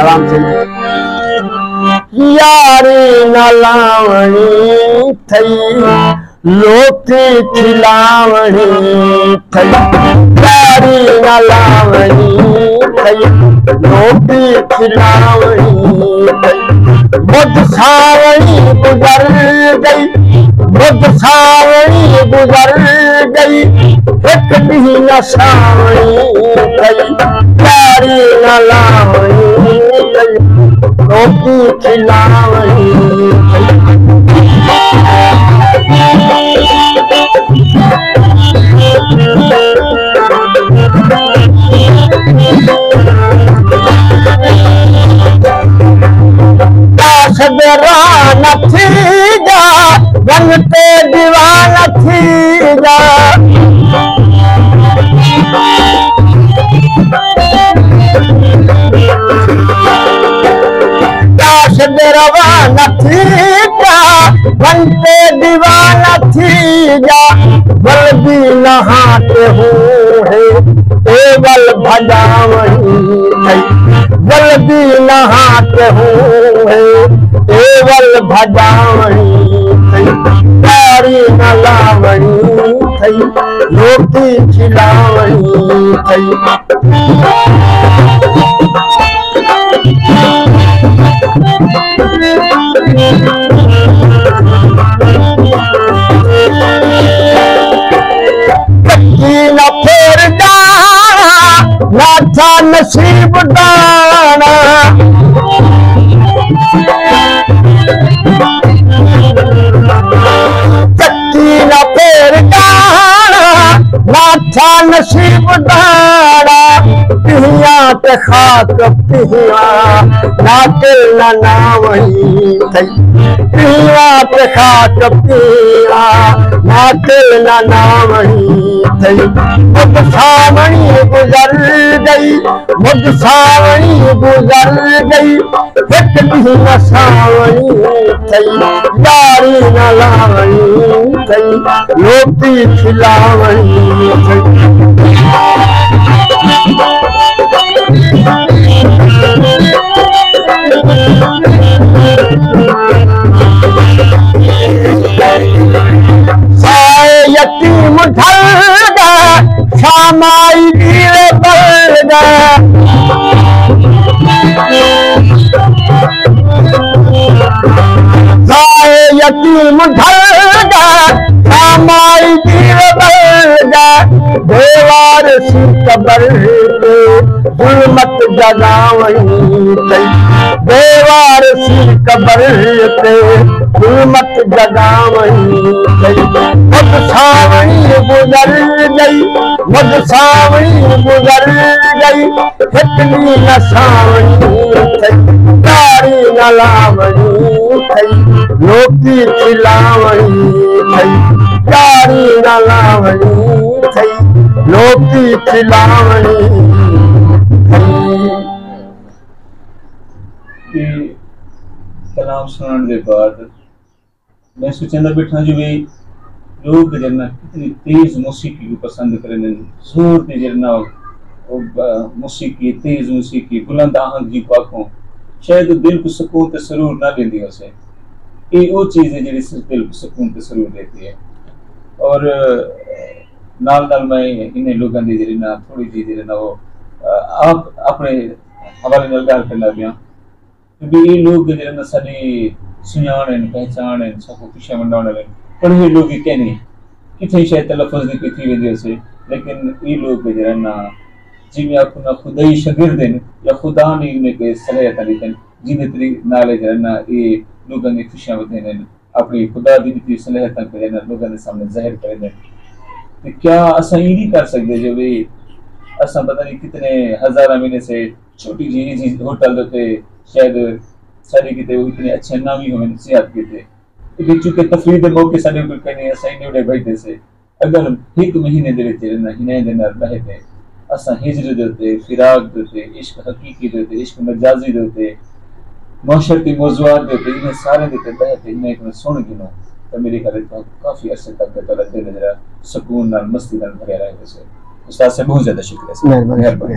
आराम से यारी न लावणी थई लोकी खिलावणी थई यारी न लावणी थई लोकी खिलावणी थई बुध सावणी गुजर गई बुध सावणी गुजर गई एक ॾींहुं न सावणी थई यारी न लावणी थई लोकी खिलावणी सदरा न थी जा रंग ते दीवान थी जा सदरा न थी जा रंग ते दीवान थी जा बल भी नहाते हुए केवल भजावणी थई बल भी नहाते हुए केवल भजावणी थई यारी न लावणी थई लोकी खिलावणी थई न फेर दाना ना था नसीब दाना चक्की न फेर दाना ना था नसीब दाना पिहिया ते खाक पिहिया ना दिल न नावणी थई पिहिया ते खाक पिहिया ना दिल न नावणी थई मुद सावणी गुजर गई मुद सावणी गुजर गई एक ॾींहुं न सावणी थई यारी न लावणी थई लोकी खिलावणी थई साए यतीम ढल गए शामाई वीर बल गए साए यतीम ढल गए शामाई वीर बल गए देवार सी कबर पे जुल्मत जगावणी थई देवार सी कबर पे जुल्मत जगावणी थई मुद सावणी गुजर गई मुद सावणी गुजर गई हितनी न सावणी थई यारी न लावणी थई लोकी खिलावणी थई यारी न लावणी थई लोकी खिलावणी थई कलाम सुनने के बाद मैं सोचंदा बैठा जो भाई लोग जरना कितनी तेज मौसीकी को पसंद करें जोर ते जरना मौसीकी तेज मौसीकी बुलंद आहंग जी को आखों शायद दिल को सुकून ते सरूर ना देती हो से ये वो चीज़ है जिस दिल को सुकून ते सरूर देती है और नाल नाल मैं इन्हें लोगों की जरना थोड़ी जी जरना वो आप अपने हवाले नाल गल करना पिया क्योंकि ये लोग जरना साडी सुनाने पहचाने सबको खुशियां मनाने वाले पर ये लोग क्या नहीं कितने शायद तलफ़ुज़ नहीं की थी वजह से लेकिन ये लोग जरना जिन्हें अपना खुदा ही शागिर्द हैं या खुदा ने इन्हें के सलाहियत दी जिन्हें तरी नाले जरना ये लोगों ने खुशियां बतेने अपनी खुदा दी दी सलाहियत पे जरना लोगों के सामने जाहिर कर दें तो क्या असा ये नहीं कर सकते जो भी असा पता नहीं कितने हज़ार महीने से छोटी जी होटल होते शायद सारे किते वो इतने अच्छे नामी हुए नसीहत के थे लेकिन चूंकि तफरीह के मौके सारे को कहने असा नहीं उड़े बैठे से अगर एक महीने दे विच ना हिने दिन रहे थे असा हिजर देते फिराक देते इश्क हकीकी देते इश्क मजाजी देते माशरती मौजूआत देते इन्हें सारे देते बहते इन्हें एक सुन गिनो तो मेरे ख्याल काफी अरसे तक तला दिल जरा सुकून नाल मस्ती नाल भरे रहे थे उस्ताद से बहुत ज्यादा शुक्रिया। मेहरबानी।